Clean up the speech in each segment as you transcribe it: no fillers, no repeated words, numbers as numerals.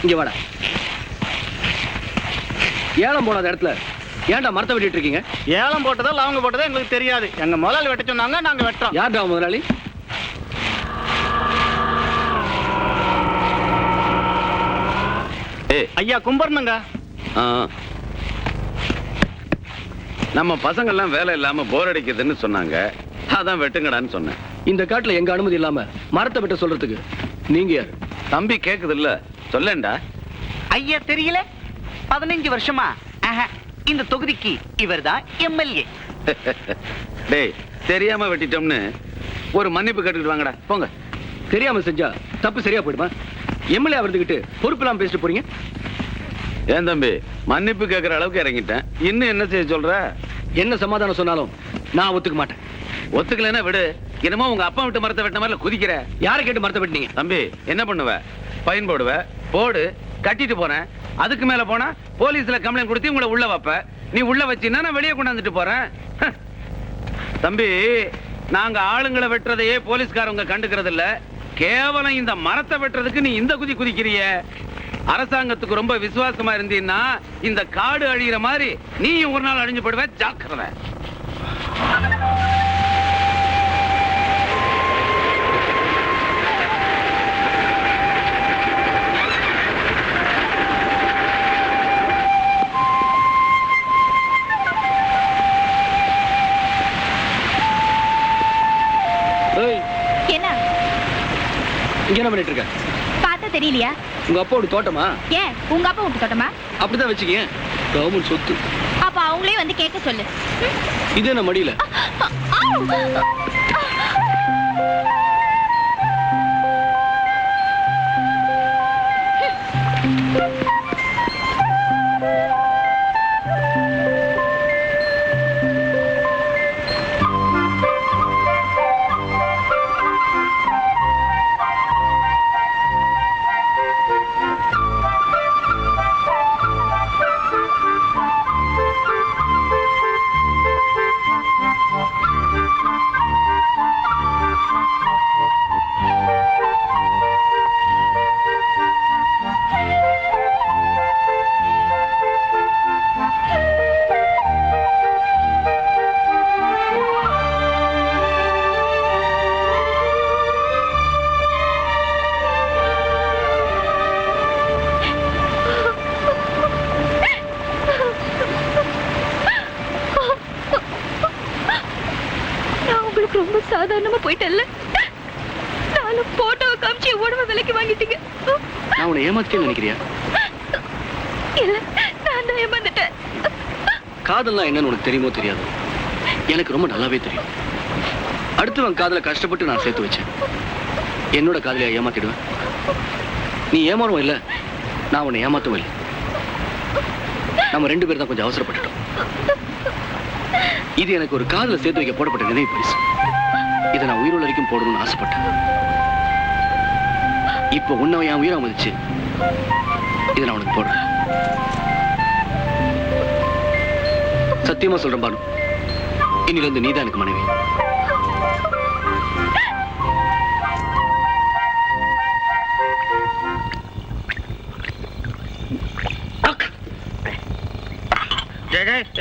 இங்க வாடா. ஏலம் போடாத இடத்துல ஏன்டா மரத்தை வெட்டிட்டு இருக்கீங்க? ஏலம் போட்டதா லவங்க போட்டதா எங்களுக்கு தெரியாது. எங்க முதலாளி வெட்ட சொன்னாங்க, நாங்க வெட்டோம். யார்டா முதலாளி? ஐயா கும்பர்னுங்க. நம்ம பசங்க எல்லாம் வேலை இல்லாம போர் அடிக்குதுன்னு சொன்னாங்க, அதான் வெட்டுங்கடான்னு சொன்னேன். இந்த காட்டுல எங்க அனுமதி இல்லாம மரத்தை வெட்ட சொல்றதுக்கு நீங்க யாரு? தம்பி கேக்குது இல்ல, சொல்லேன்டா. ஐயா தெரியல, 15 வருஷமா இந்த தொகுதிக்கு இவர்தான் எம்எல்ஏ. டேய், தெரியாம வெட்டிட்டோம்னு ஒரு மன்னிப்பு கேட்டுக்கிட்டு வாங்கடா, போங்க. தெரியாம செஞ்சா தப்பு சரியா போயிடுமா? எம்எல்ஏ வந்துகிட்டு பொறுப்பு இல்லாம பேசிட்டு போறீங்க. ஏன் தம்பி, மன்னிப்பு கேட்கற அளவுக்கு இறங்கிட்டேன், இன்னும் என்ன செய்ய சொல்ற? என்ன சமாதானம் சொன்னாலும் நான் ஒத்துக்க மாட்டேன். ஒத்துக்கலைன்னா விடு. என்னமோ உங்க அப்பா விட்டு மரத்தை வெட்டின மாதிரி குதிக்கிற. யாரை கேட்டு மரத்தை வெட்டினீங்க? தம்பி, என்ன பண்ணுவ? ஃபைன் போடுவ, போடு, கட்டிட்டு போறேன். அதுக்கு மேல போனா போலீஸ்ல கம்ப்ளைண்ட் கொடுத்து உங்களை உள்ள வைப்ப. நீ உள்ள வச்சின்னா நான் வெளியே கொண்டாந்துட்டு போறேன். தம்பி, நாங்க ஆளுங்களை வெட்டுறதையே போலீஸ்காரங்க கண்டுக்கிறது இல்ல, கேவலம் இந்த மரத்தை வெட்டுறதுக்கு நீ இந்த குதிக்கிறிய. அரசாங்கத்துக்கு ரொம்ப விசுவாசமா இருந்தீன்னா இந்த காடு அழிகிற மாதிரி நீயும் ஒரு நாள் அழிஞ்சு போடுவ, ஜாக்கிரதை. என்ன இங்க என்ன பண்ணிட்டு இருக்க? பார்த்தா தெரியலையா? உங்க அப்பாவோட தோட்டமா? ஏன் உங்க அப்பா விட்டு தோட்டமா? அப்படிதான் வச்சுக்கீங்க, கவர்மெண்ட் சொத்து. அப்ப அவங்களே வந்து கேட்க சொல்லு. இது என்ன மடியில? ரொம்ப சாதாரணமா போயிட்டல்ல. நானும் போட்டோவை காமிச்சு உடம்பு விலைக்கு வாங்கிட்டீங்க. நான் உன்னை ஏமாத்திட்டேன்னு நினைக்கிறியா? இல்ல, நான் தான் ஏமாந்துட்டேன். காதல்னா என்னன்னு உனக்கு தெரியுமோ தெரியாது, எனக்கு ரொம்ப நல்லாவே தெரியும். அடுத்தவன் காதல கஷ்டப்பட்டு நான் சேர்த்து வச்சேன். என்னோட காதலியா ஏமாத்திடுவேன்? நீ ஏமாறவும் இல்லை, நான் உன்னை ஏமாத்தவும் இல்லை. நம்ம 2 பேரும் தான் கொஞ்சம் அவசரப்பட்டுட்டோம். இது எனக்கு ஒரு காதல சேர்த்து வைக்க போடப்பட்ட நினைவு பரிசு. இதை நான் உயிரோட வரைக்கும் போடணும்னு ஆசைப்பட்டேன். இப்போ உன்னை என் உயிரை மதிச்சு இதை நான் உனக்கு போடுறேன். சத்தியமா சொல்றேன் பானு, இன்னில இருந்து நீதான் எனக்கு மனைவி.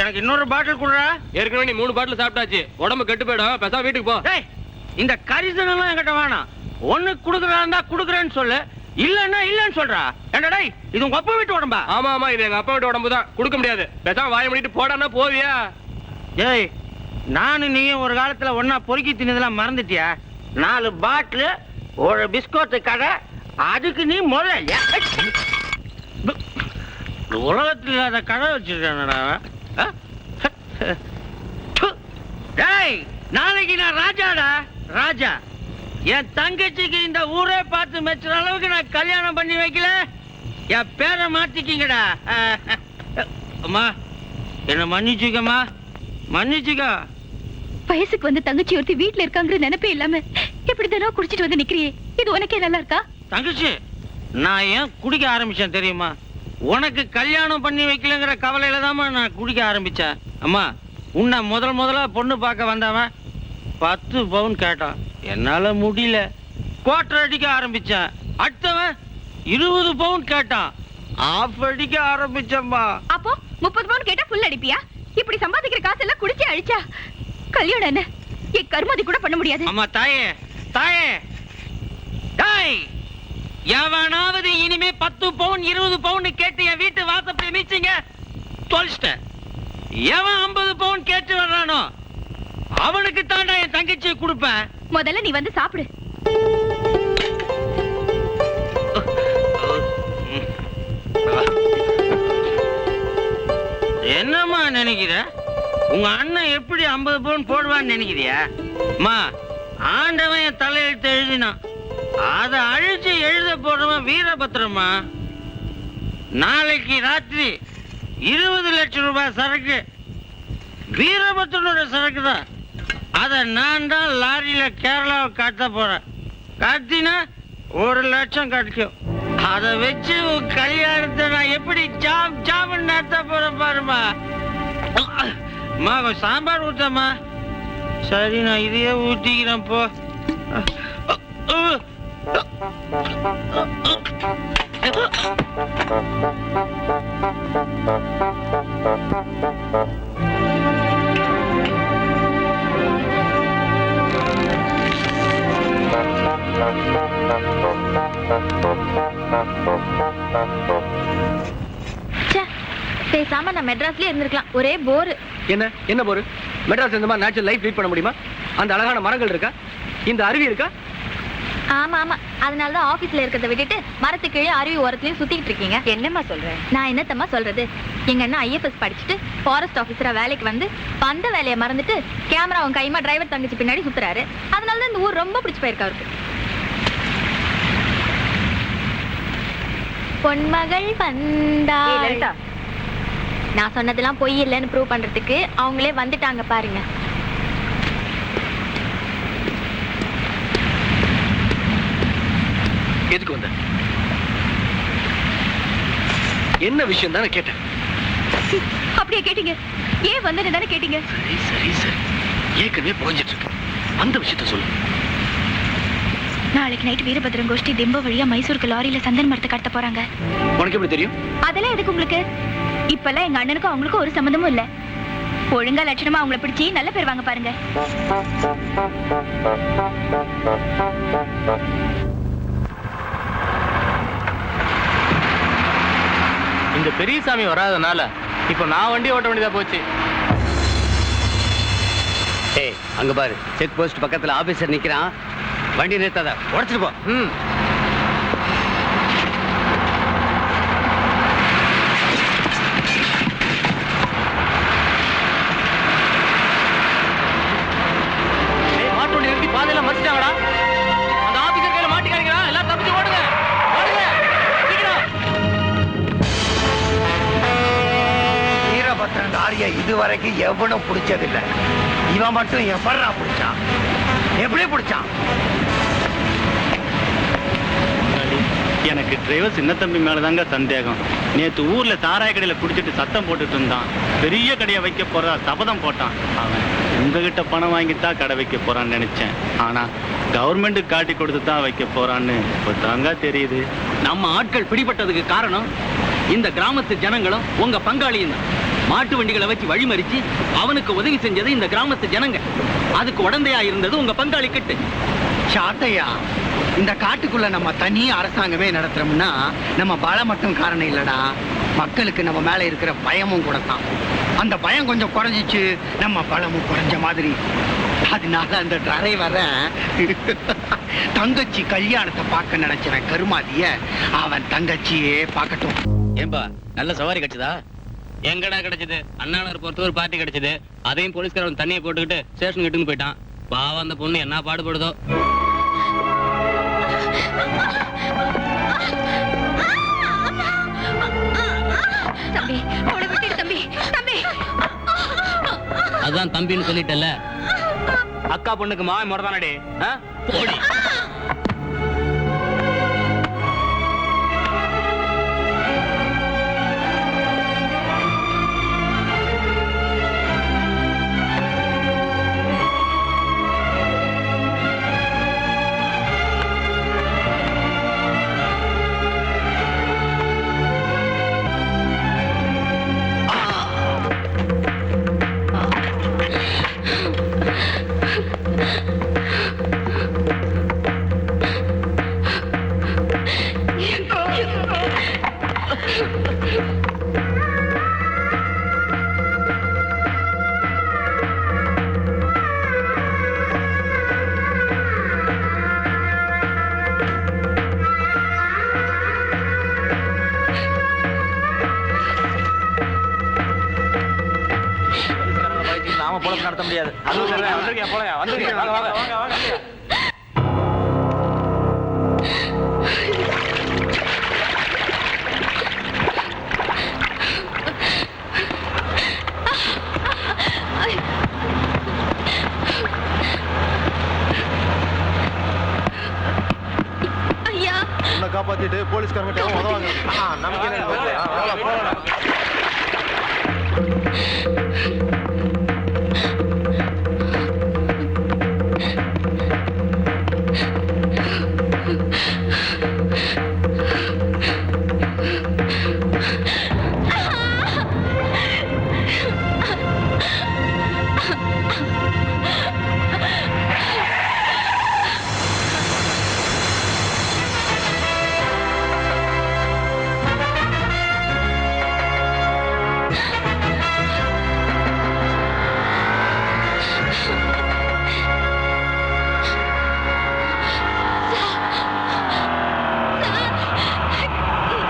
எனக்கு இன்னொரு பாட்டில் குடுறா. ஏற்கனவே நீ 3 பாட்டில் சாப்பிட்டாச்சு, உடம்பு கெட்டு போயிடும். பேசாம வீட்டுக்கு போ. இந்த கரிசனெல்லாம் என்கிட்ட வேணாம். ஒண்ணு குடுக்கறதா குடுக்கறேன்னு சொல்லு, இல்லன்னா இல்லன்னு சொல்றா. ஏண்டா இது உங்க அப்பா வீட்டு உடம்பா? ஆமா ஆமா, இது எங்க அப்பா வீட்டு உடம்பு தான், கொடுக்க முடியாது. பேசாம வாய மூடிட்டு போடான்னா போவியா? ஏய், நானும் நீயும் ஒரு காலத்துல ஒன்னா பொறுக்கி தின்னதெல்லாம் மறந்துட்டியா? 4 பாட்டில், ஒரு பிஸ்கட் கடை, அதுக்கு நீ முதல்ல உலகத்தில் இல்லாத கடை வச்சிருக்கானடா. நாளைக்கு நான் ராஜாடா, ராஜா. என் தங்கச்சிக்கு இந்த ஊரே பார்த்து மெச்சுற அளவுக்கு நான் கல்யாணம் பண்ணி வைக்கல. என் பேரை மாத்திக்கிங்கடா. அம்மா, என்ன மன்னிச்சுக்கம்மா, மன்னிச்சுக்க. வயசுக்கு வந்து தங்கச்சி ஒருத்தி வீட்டுல இருக்காங்கிற நினைப்பே இல்லாம இப்படி தினம் குடிச்சிட்டு வந்து நிக்கிறியே, இது உனக்கே நல்லா இருக்கா? தங்கச்சி, நான் ஏன் குடிக்க ஆரம்பிச்சேன் தெரியுமா? உனக்கு கல்யாணம் பண்ணி வைக்கலங்கிற கவலையில தான் நான் குடிக்க ஆரம்பிச்சேன். அம்மா, உன்னை முதல்ல பொண்ணு பார்க்க வந்தவன் 10 பவுன் கேட்டான். என்னால முடியல, கோட்டர் அடிக்க ஆரம்பிச்சேன். அடுத்தவன் 20 பவுன் கேட்டான். ஆஃப் அடிக்க ஆரம்பிச்சம்மா. அப்போ 30 பவுன் கேட்டா ஃபுல் அடிப்பியா? இப்படி சம்பாதிக்கிற காசு எல்லாம் குடிச்சு அழிச்சா கல்யாணம் என்ன என் கருமாதி கூட பண்ண முடியாது. அம்மா தாயே, தாயே, தாய், எவனாவது இனிமே 10 பவுன் 20 பவுன் கேட்டு என் வீட்டு வாசப்படி மீச்சிங்க தொலைச்சிட்டேன். எவன் 50 பவுன் கேட்டு வர்றானோ அவனுக்கு தாண்டா என் தங்கச்சியை கொடுப்பேன். முதல்ல நீ வந்து சாப்பிடு. என்னம்மா நினைக்கிற? உங்க அண்ணன் எப்படி 50 பவுன் போடுவான்னு நினைக்கிறியா? அம்மா, ஆண்டவன் என் தலையெழுத்து எழுதினான். அதை அழிச்சு எழுத போடுறவன் வீரபத்திரமா. நாளைக்கு ராத்திரி 20 லட்சம் ரூபாய் சரக்கு வீரபத்திரனோட சரக்கு தான். அதை நான் தான் லாரியில கேரளாவை காட்ட போறேன். காட்டினா 1 லட்சம் கிடைக்கும். அதை வச்சு உன் கல்யாணத்தை நான் எப்படி ஜாம் ஜாமன் நடத்த போறேன் பாருமா. அம்மா, கொஞ்சம் சாம்பார் ஊத்தம்மா. சரி, நான் இதையே ஊத்திக்கிறேன் போ. பேசாம நான் மெட்ராஸ்லயே இருந்திருக்கலாம். ஒரே போர். என்ன போரு? மெட்ராஸ் இந்த மாதிரி நேச்சுரல் லைஃப் லீட் பண்ண முடியுமா? அந்த அழகான மரங்கள் இருக்கா? இந்த அருவி இருக்கா? ஆமா ஆமா, அதனாலதான் ஆபீஸ்ல இருக்கிறத விட்டுட்டு மரத்துக்கு கீழே அருவி ஓரத்துலயும் சுத்திட்டு இருக்கீங்க. என்னம்மா சொல்றேன்? நான் என்னத்தம்மா சொல்றது? எங்க அண்ணா IFS படிச்சுட்டு ஃபாரஸ்ட் ஆபீசரா வேலைக்கு வந்து வந்த வேலையை மறந்துட்டு கேமராவும் கைமா டிரைவர் தங்கச்சி பின்னாடி சுத்துறாரு. அதனாலதான் இந்த ஊர் ரொம்ப பிடிச்சு போயிருக்கா அவருக்கு. பொன்மகள் வந்தாள். நான் சொன்னதெல்லாம் பொய் இல்லைன்னு ப்ரூவ் பண்றதுக்கு அவங்களே வந்துட்டாங்க பாருங்க. எதுக்கு வந்த? என்ன விஷயம் தானே கேட்டேன். அப்படியே கேட்டீங்க? ஏன் வந்தேன்னு தானே கேட்டீங்க. சரி சரி சரி, ஏற்கனவே புரிஞ்சிட்டு இருக்கு. அந்த விஷயத்த சொல்லு. நாளைக்கு நைட் வீரபத்ரன் கோஷ்டி திம்ப வழியா மைசூருக்கு லாரியில சந்தன மரத்தை கடத்த போறாங்க. உனக்கு எப்படி தெரியும்? அதெல்லாம் எதுக்கு உங்களுக்கு? இப்பெல்லாம் எங்க அண்ணனுக்கும் அவங்களுக்கும் ஒரு சம்மந்தமும் இல்ல. ஒழுங்கா லட்சணமா அவங்கள பிடிச்சி நல்ல பேர் வாங்க பாருங்க. இந்த பெரியசாமி வராதனால இப்ப நான் வண்டி ஓட்ட வேண்டியதா போச்சு. ஏய், அங்க பாரு, செக் போஸ்ட் பக்கத்துல ஆபீசர் நிக்கிறான். வண்டி நிறுத்தாத, உடைச்சிட்டு போ. மாட்டு வண்டி நிறுத்தி பாதையில மறைச்சிட்டாங்கடா. அந்த ஆபீசர் கையில மாட்டிக்காதீங்களா? எல்லாம் தப்பிச்சு ஓடுங்க, ஓடுங்க சீக்கிரம். வீரபத்ரன் லாரியை இதுவரைக்கும் எவனும் பிடிச்சதில்லை. இவன் மட்டும் எப்படா பிடிச்சான்? எப்படி பிடிச்சான்? எனக்கு டிரைவர் சின்ன தம்பி மேலதாங்க சந்தேகம். நேத்து ஊர்ல சாராய கடையில குடிச்சிட்டு சத்தம் போட்டுட்டு இருந்தான். பெரிய கடையை வைக்க போறதா சபதம் போட்டான். அவன் உங்ககிட்ட பணம் வாங்கித்தான் கடை வைக்க போறான்னு நினைச்சேன். ஆனா கவர்மெண்ட்டுக்கு காட்டி கொடுத்து தான் வைக்க போறான்னு இப்பதாங்க தெரியுது. நம்ம ஆட்கள் பிடிபட்டதுக்கு காரணம் இந்த கிராமத்து ஜனங்களும் உங்க பங்காளியும் தான். மாட்டு வண்டிகளை வச்சு வழிமறிச்சு அவனுக்கு உதவி செஞ்சது இந்த கிராமத்து ஜனங்க. அதுக்கு உடந்தையா இருந்தது உங்க பங்காளி கிட்ட. சாட்டையா, இந்த காட்டுக்குள்ள நம்ம தனி அரசாங்கமே நடத்துறோம்னா நம்ம பலம் மட்டும் காரணம் இல்லடா, மக்களுக்கு நம்ம மேல இருக்கிற பயமும் கூட தான். அந்த பயம் கொஞ்சம் குறைஞ்சிச்சு, நம்ம பலமும் குறைஞ்ச மாதிரி. அதனால அந்த டிரைவரை தங்கச்சி கல்யாணத்தை பார்க்க நினைச்சவன் கருமாதிய அவன் தங்கச்சியே பார்க்கட்டும். ஏன்பா, நல்ல சவாரி கிடைச்சதா? எங்கடா கிடைச்சது? அண்ணாநகர் பொறுத்த ஒரு பார்ட்டி கிடைச்சது. அதையும் போலீஸ்காரன் தண்ணியை போட்டுக்கிட்டு ஸ்டேஷன் கிட்டுன்னு போயிட்டான். பாவம், அந்த பொண்ணு என்ன பாடுபடுதோ. தம்பி, அவளை விட்டுடு தம்பி. தம்பி, அதான் தம்பின்னு சொல்லிட்டல. அக்கா பொண்ணுக்கு மாவை முறதானடி. போடி. இல்லாம பொழப்பு நடத்த முடியாது. வந்திருக்கேன் போல வந்திருக்கேன். வாங்க வாங்க வாங்க வாங்க. ஐயா உன்னை காப்பாத்திட்டு போலீஸ்காரங்க உதவாங்க. நமக்கு என்ன போகலாம்.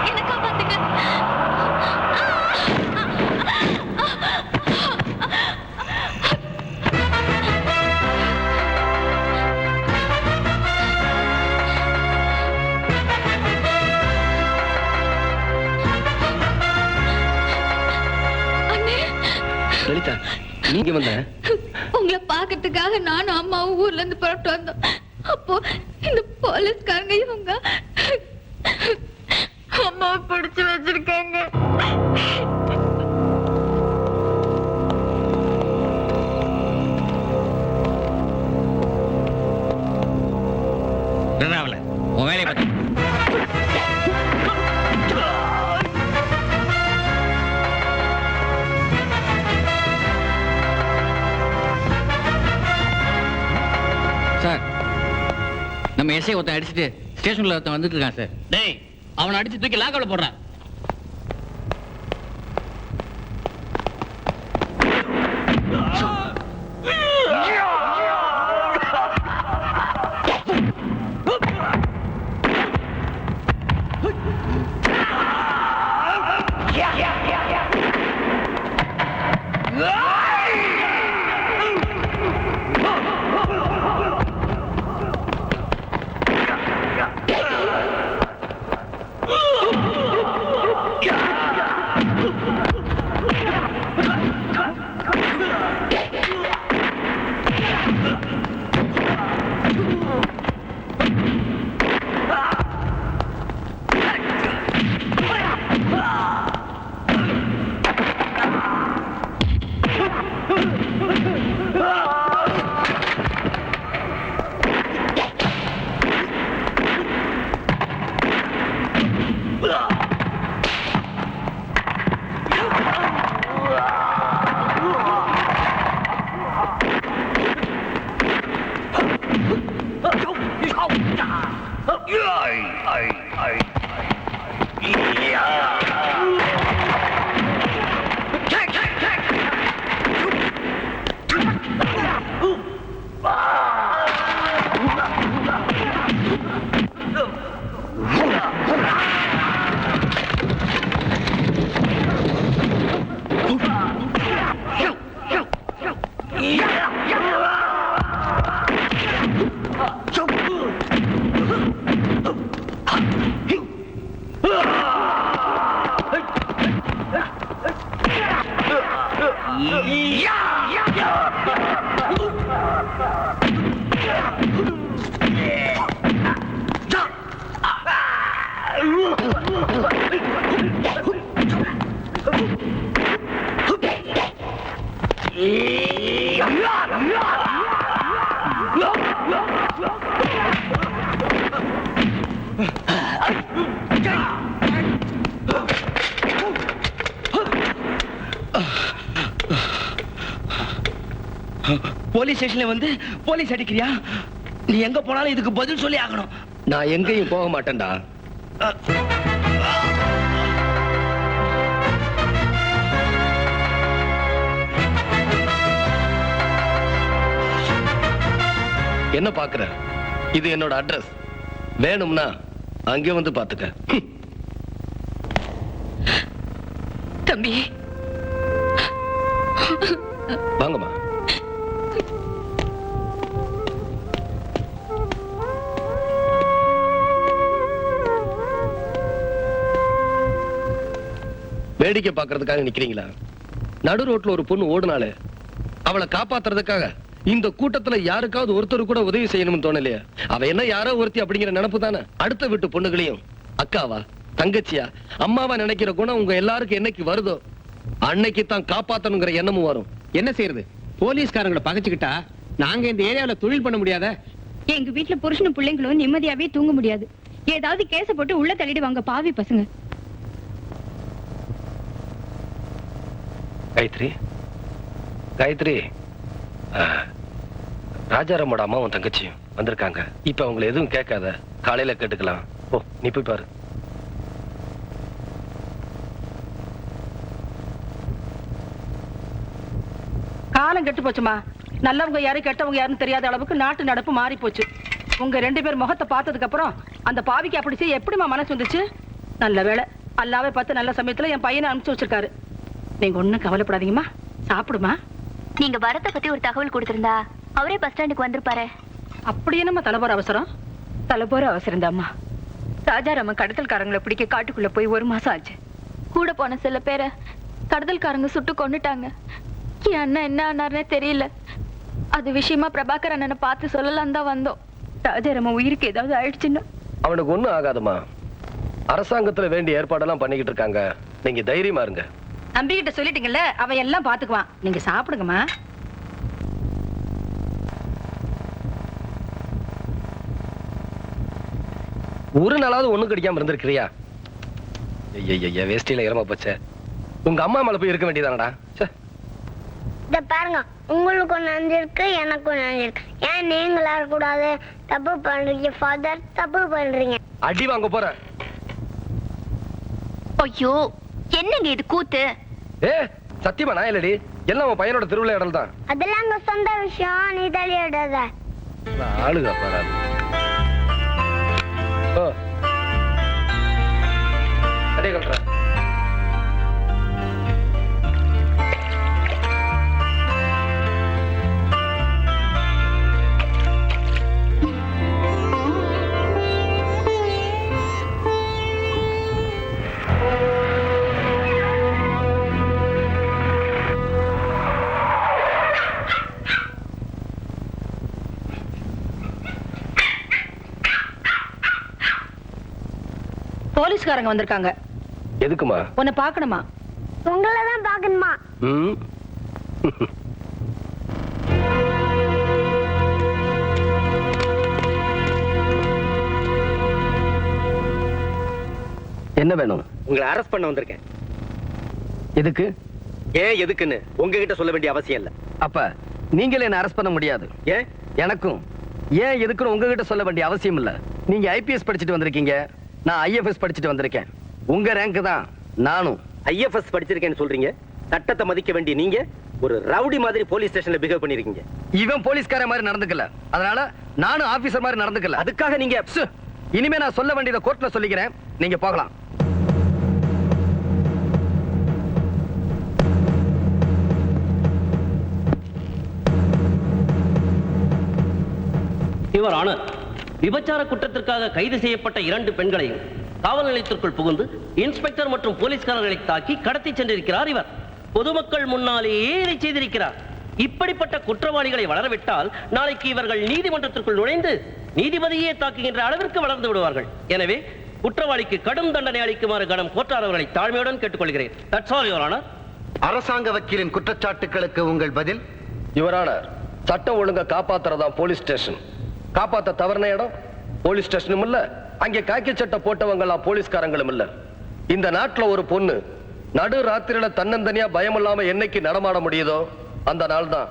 என்ன காப்பாத்துங்க. அண்ணே, லலிதா நீங்க வந்த உங்களை பாக்கிறதுக்காக நானும் அம்மாவும் ஊர்ல இருந்து புறப்பட்டு வந்தோம். அப்போ இந்த போலீஸ்காரங்க இவங்க அம்மாவை பிடிச்சு வச்சிருக்காங்க. உன் வேலையை பார்த்து சார், நம்ம எஸ்ஐ ஒருத்தன் அடிச்சுட்டு ஸ்டேஷன்ல ஒருத்தன் வந்துட்டு இருக்கான் சார். டேய், அவனை அடிச்சு தூக்கி லாக்கவுல போடுறான். போலீஸ் ஸ்டேஷன்ல வந்து போலீஸ் அடிக்கிறியா? நீ எங்க போனாலும் இதுக்கு பதில் சொல்லி ஆகணும். நான் எங்கேயும் போக மாட்டேன்டா. என்ன பாக்குற? இது என்னோட அட்ரஸ். வேணும்னா அங்கே வந்து பாத்துக்க. தம்பி வாங்கம்மா. வேடிக்கை பார்க்கறதுக்காக நிக்கிறீங்களா? நடு ரோட்ல ஒரு பொண்ணு ஓடுனாலே அவளை காப்பாத்துறதுக்காக இந்த கூட்டத்துல யாருக்காவது ஒருத்தர் கூட உதவி செய்யணும்னு தோணலையா? அவ என்ன யாரோ ஒருத்தி அப்படிங்கிற நினைப்பு தானே. அடுத்த வீட்டு பொண்ணுகளையும் அக்காவா தங்கச்சியா அம்மாவா நினைக்கிற குணம் உங்க எல்லாருக்கும் என்னைக்கு வருதோ அன்னைக்கு தான் காப்பாத்தணுங்கிற எண்ணமும் வரும். என்ன செய்யறது? போலீஸ்காரங்களை பகைச்சுக்கிட்டா நாங்க இந்த ஏரியாவுல தொழில் பண்ண முடியாத. எங்க வீட்டுல புருஷனும் பிள்ளைங்களும் நிம்மதியாவே தூங்க முடியாது. ஏதாவது கேச போட்டு உள்ள தள்ளிடுவாங்க பாவி பசங்க. காயத்ரி, காயத்ரி, ராஜாராமோட அம்மாவும் தங்கச்சியும் வந்திருக்காங்க. இப்ப அவங்களை எதுவும் கேட்காத, காலையில கேட்டுக்கலாம். ஓ, நீ போய் பாரு. காலம் கெட்டு போச்சுமா. நல்லவங்க யாரு கெட்டவங்க யாருன்னு தெரியாத அளவுக்கு நாட்டு நடப்பு மாறி போச்சு. உங்க 2 பேர் முகத்தை பார்த்ததுக்கு அப்புறம் அந்த பாவிக்கு அப்படி செய்ய எப்படிமா மனசு வந்துச்சு? நல்ல வேளை அல்லாவே பார்த்து நல்ல சமயத்துல என் பையனை அனுப்பிச்சு வச்சிருக்காரு. நீங்க ஒண்ணும் கவலைப்படாதீங்கம்மா, சாப்பிடுமா. நீங்க வரத பத்தி ஒரு தகவல் கொடுத்திருந்தா அவரே பஸ் ஸ்டாண்டுக்கு வந்திருப்பாரு. அப்படி என்னம்மா தலைபோற அவசரம்? தலைபோற அவசரம் தாம்மா. ராஜாராமன் கடத்தல்காரங்களை பிடிக்க காட்டுக்குள்ள போய் 1 மாசம் ஆச்சு. கூட போன சில பேரை கடத்தல்காரங்க சுட்டு கொன்னுட்டாங்க. என் அண்ணன் என்ன ஆனார்னே தெரியல. அது விஷயமா பிரபாகர் அண்ணனை பார்த்து சொல்லலாம் தான் வந்தோம். ராஜாராமன் உயிருக்கு ஏதாவது ஆயிடுச்சுன்னா அவனுக்கு ஒண்ணும் ஆகாதுமா. அரசாங்கத்துல வேண்டிய ஏற்பாடெல்லாம் பண்ணிக்கிட்டு இருக்காங்க. நீங்க தைரியமா இருங்க. நம்பிக்கிட்ட சொல்லிட்டீங்கல்ல, அவன் எல்லாம் பாத்துக்குவான். நீங்க சாப்பிடுங்கம்மா. ஒரு நாளாவது ஒண்ணும் கிடைக்காம இருந்திருக்கிறியா? ஐயா, வேஷ்டியில இறம போச்சே. உங்க அம்மா மேல போய் இருக்க வேண்டியதானடா. இத பாருங்க, உங்களுக்கு நஞ்சிருக்கு, எனக்கும் நஞ்சிருக்கு. ஏன் நீங்களா கூடாது? தப்பு பண்றீங்க ஃபாதர், தப்பு பண்றீங்க. அடி வாங்க போற. ஐயோ, என்னங்க இது கூத்து? சத்தியமா நான் இல்லடி, எல்லாம் உன் பையனோட திருவிழா இடல் தான். அதெல்லாம் உங்க சொந்த விஷயம், நீ தலையிடாத. ஆளுக பாராது. அடே கல்ற. போலீஸ்காரங்க வந்திருக்காங்க. எதுக்குமா? உன்னை பார்க்கணுமா? உங்களை தான் பார்க்கணுமா? என்ன வேணும்? உங்களை அரெஸ்ட் பண்ண வந்திருக்கேன். எதுக்கு? ஏன் எதுக்குன்னு உங்ககிட்ட சொல்ல வேண்டிய அவசியம் இல்ல. அப்ப நீங்களே என்ன அரெஸ்ட் பண்ண முடியாது. ஏன்? எனக்கும் ஏன் எதுக்குன்னு உங்ககிட்ட சொல்ல வேண்டிய அவசியம் இல்ல. நீங்க ஐபிஎஸ் படிச்சுட்டு வந்திருக்கீங்க, நான் ஐஎஃப்எஸ் படிச்சுட்டு வந்திருக்கேன். உங்க ரேங்க் தான் நானும். ஐஎஃப்எஸ் படிச்சிருக்கேன்னு சொல்றீங்க. சட்டத்தை மதிக்க வேண்டிய நீங்க ஒரு ரவுடி மாதிரி போலீஸ் ஸ்டேஷன்ல பிஹேவ் பண்ணிருக்கீங்க. இவன் போலீஸ்கார மாதிரி நடந்துக்கல, அதனால நானும் ஆபீசர் மாதிரி நடந்துக்கல. அதுக்காக நீங்க இனிமே நான் சொல்ல வேண்டியதை கோர்ட்ல சொல்லிக்கிறேன். நீங்க போகலாம். யுவர் ஆனர், விபச்சார குற்றத்திற்காக கைது செய்யப்பட்ட 2 பெண்களையும் காவல் நிலையத்திற்குள் புகுந்து இன்ஸ்பெக்டர் மற்றும் போலீஸ்காரர்களை தாக்கி கடத்தி சென்றிருக்கிறார் இவர். பொதுமக்கள் முன்னாலேயே இதை செய்திருக்கிறார். இப்படிப்பட்ட குற்றவாளிகளை வளரவிட்டால் நாளைக்கு இவர்கள் நீதிமன்றத்திற்குள் நுழைந்து நீதிபதியே தாக்குகின்ற அளவிற்கு வளர்ந்து விடுவார்கள். எனவே குற்றவாளிக்கு கடும் தண்டனை அளிக்குமாறு கடம் கோட்டார் அவர்களை தாழ்மையுடன் கேட்டுக்கொள்கிறேன். That's all your honour. அரசாங்க வக்கீலின் குற்றச்சாட்டுகளுக்கு உங்கள் பதில்? யுவர் ஆனர், சட்டம் ஒழுங்கா காப்பாத்துறதா போலீஸ் ஸ்டேஷன். காப்பாத்த தவறுன இடம் போலீஸ் ஸ்டேஷனும் இல்ல, அங்கே காக்கி சட்டை போட்டவங்க எல்லாம் போலீஸ்காரங்களும் இல்ல. இந்த நாட்டுல ஒரு பொண்ணு நடு ராத்திரியில தன்னந்தனியா பயம் இல்லாம என்னைக்கு நடமாட முடியுதோ அந்த நாள் தான்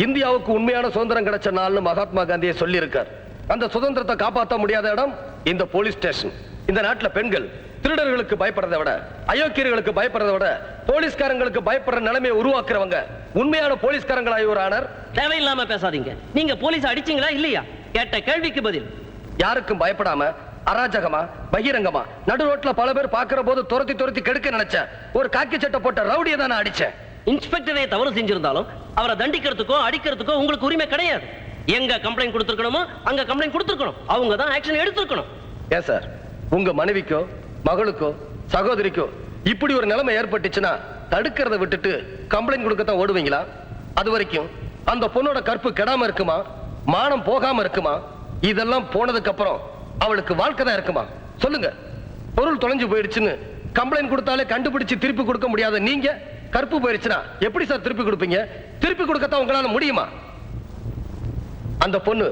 இந்தியாவுக்கு உண்மையான சுதந்திரம் கிடைச்ச நாள்னு மகாத்மா காந்தியை சொல்லி இருக்கார். அந்த சுதந்திரத்தை காப்பாற்ற முடியாத இடம் இந்த போலீஸ் ஸ்டேஷன். இந்த நாட்டுல பெண்கள் திருடர்களுக்கு பயப்படுறதை விட, அயோக்கியர்களுக்கு பயப்படுறதை விட போலீஸ்காரங்களுக்கு பயப்படுற நிலைமையை உருவாக்குறவங்க உண்மையான போலீஸ்காரங்களா யுவர் ஆனர்? தேவையில்லாம பேசாதீங்க. நீங்க போலீஸ் அடிச்சீங்களா இல்லையா? கேட்ட கேள்விக்கு பதில். யாருக்கும் பயப்படாம அராஜகமா பகிரங்கமா நடு ரோட்ல பல பேர் பாக்குற போது துரத்தி துரத்தி கெடுக்க நினைச்ச ஒரு காக்கி சட்டை போட்ட ரவுடியை தான் நான் அடிச்சேன். இன்ஸ்பெக்டரே தவறு செஞ்சிருந்தாலும் அவரை தண்டிக்கிறதுக்கோ அடிக்கிறதுக்கோ உங்களுக்கு உரிமை கிடையாது. எங்க கம்ப்ளைண்ட் கொடுத்திருக்கணுமோ அங்க கம்ப்ளைண்ட் கொடுத்திருக்கணும். அவங்க தான் ஆக்ஷன் எடுத்திருக்கணும். ஏன் சார், உங்க மனைவிக்கோ மகளுக்கோ சகோதரிக்கோ இப்படி ஒரு நிலைமை ஏற்பட்டுச்சுன்னா தடுக்கிறத விட்டுட்டு கம்ப்ளைண்ட் கொடுக்கத்தான் ஓடுவீங்களா? அது வரைக்கும் அந்த பொண்ணோட கற்பு கெடாம இருக்குமா? மானம் போகாம இருக்குமா? இதெல்லாம் போனதுக்கு அப்புறம் அவளுக்கு வாழ்க்கை தான் இருக்குமா? சொல்லுங்க. பொருள் தொலைஞ்சு போயிடுச்சுன்னு கம்ப்ளைண்ட் கொடுத்தாலே கண்டுபிடிச்சு திருப்பி கொடுக்க முடியாத நீங்க கற்பு போயிடுச்சுன்னா எப்படி சார் திருப்பி கொடுப்பீங்க? திருப்பி கொடுக்கத்தான் உங்களால முடியுமா? அந்த பொண்ணு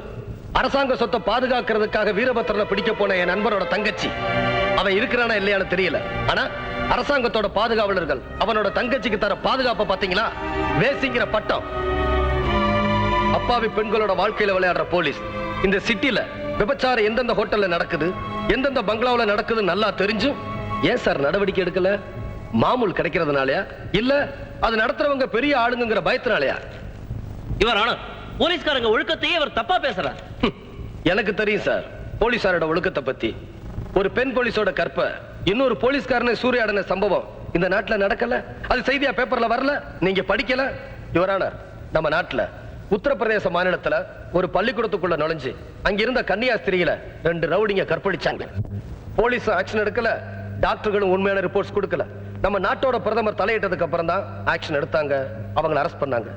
அரசாங்க சொத்தை பாதுகாக்கிறதுக்காக வீரபத்திரனை பிடிக்க போன என் நண்பரோட தங்கச்சி. அவன் இருக்கிறானா இல்லையான்னு தெரியல. ஆனா அரசாங்கத்தோட பாதுகாவலர்கள் அவனோட தங்கச்சிக்கு தர பாதுகாப்பை பாத்தீங்களா? வேசிங்கிற பட்டம். அப்பாவி பெண்களோட வாழ்க்கையில விளையாடுற போலீஸ் இந்த சிட்டில விபச்சாரம் எந்தெந்த ஹோட்டல்ல நடக்குது, எந்தெந்த பங்களாவுல நடக்குது நல்லா தெரிஞ்சும் ஏன் சார் நடவடிக்கை எடுக்கல? மாமூல் கிடைக்கிறதுனாலயா இல்ல அது நடத்துறவங்க பெரிய ஆளுங்கிற பயத்தினாலயா? இவர் ஆனா போலீஸ்காரங்க ஒழுக்கத்தையே அவர் தப்பா பேசுறார். எனக்கு தெரியும் சார் போலீசாரோட ஒழுக்கத்தை பத்தி. ஒரு பெண் போலீஸோட கற்ப இன்னொரு போலீஸ்காரனை சூறையாடின சம்பவம் இந்த நாட்டுல நடக்கல. அது செய்தியா பேப்பர்ல வரல, நீங்க படிக்கல. யுவரான நம்ம நாட்டுல உத்தரப்பிரதேச மாநிலத்துல ஒரு பள்ளிக்கூடத்துக்குள்ள நுழைஞ்சு அங்கிருந்த கன்னியாஸ்திரியில 2 ரவுடிங்க கற்பழிச்சாங்க. போலீஸ் ஆக்ஷன் எடுக்கல, டாக்டர்களும் உண்மையான ரிப்போர்ட்ஸ் கொடுக்கல. நம்ம நாட்டோட பிரதமர் தலையிட்டதுக்கு அப்புறம் தான் ஆக்ஷன் எடுத்தாங்க, அவங்களை அரெஸ்ட் பண்ணாங்க.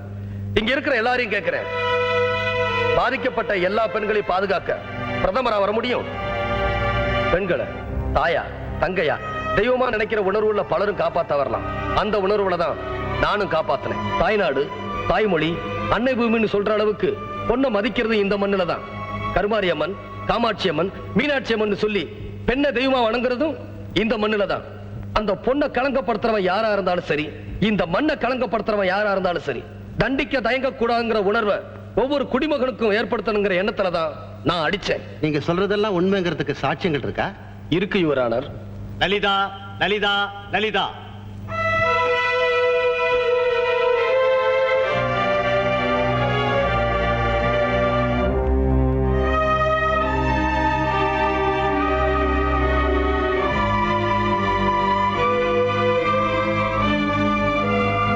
இங்க இருக்கிற எல்லாரையும் கேட்கிறேன், பாதிக்கப்பட்ட எல்லா பெண்களையும் பாதுகாக்க பிரதமரா வர முடியும்? பெண்களை தாயா தங்கையா தெய்வமா நினைக்கிற உணர்வுள்ள பலரும் காப்பாத்த வரலாம். அந்த உணர்வுல தான் நானும் காப்பாத்தினேன். தாய்நாடு தாய்மொழி அன்னை பூமின்னு சொல்ற அளவுக்கு பொண்ணை மதிக்கிறது இந்த மண்ணுல தான். கருமாரி அம்மன், காமாட்சி அம்மன், மீனாட்சி அம்மன் சொல்லி பெண்ணை தெய்வமா வணங்குறதும் இந்த மண்ணுல தான். அந்த பொண்ணை களங்கப்படுத்துறவன் யாரா இருந்தாலும் சரி, இந்த மண்ணை களங்கப்படுத்துறவன் யாரா இருந்தாலும் சரி, தண்டிக்க தயங்க கூடாதுங்கிற உணர்வை ஒவ்வொரு குடிமகனுக்கும் ஏற்படுத்தணுங்கிற எண்ணத்துல தான் நான் அடிச்சேன். நீங்க சொல்றதெல்லாம் உண்மைங்கிறதுக்கு சாட்சியங்கள் இருக்கா? இருக்கு யுவர் ஆனர். லலிதா லலிதா லலிதா.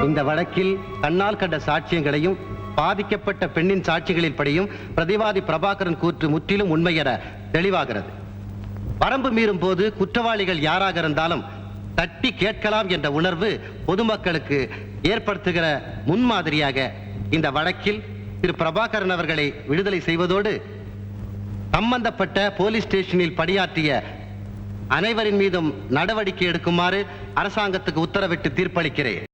இந்த வழக்கில் கண்ணால் கண்ட சாட்சியங்களையும் பாதிக்கப்பட்ட பெண்ணின் சாட்சிகளின் படியும் பிரதிவாதி பிரபாகரன் கூற்று முற்றிலும் உண்மை என தெளிவாகிறது. வரம்பு மீறும் போது குற்றவாளிகள் யாராக இருந்தாலும் தட்டி கேட்கலாம் என்ற உணர்வு பொதுமக்களுக்கு ஏற்படுத்துகிற முன்மாதிரியாக இந்த வழக்கில் திரு பிரபாகரன் அவர்களை விடுதலை செய்வதோடு சம்பந்தப்பட்ட போலீஸ் ஸ்டேஷனில் பணியாற்றிய அனைவரின் மீதும் நடவடிக்கை எடுக்குமாறு அரசாங்கத்துக்கு உத்தரவிட்டு தீர்ப்பளிக்கிறேன்.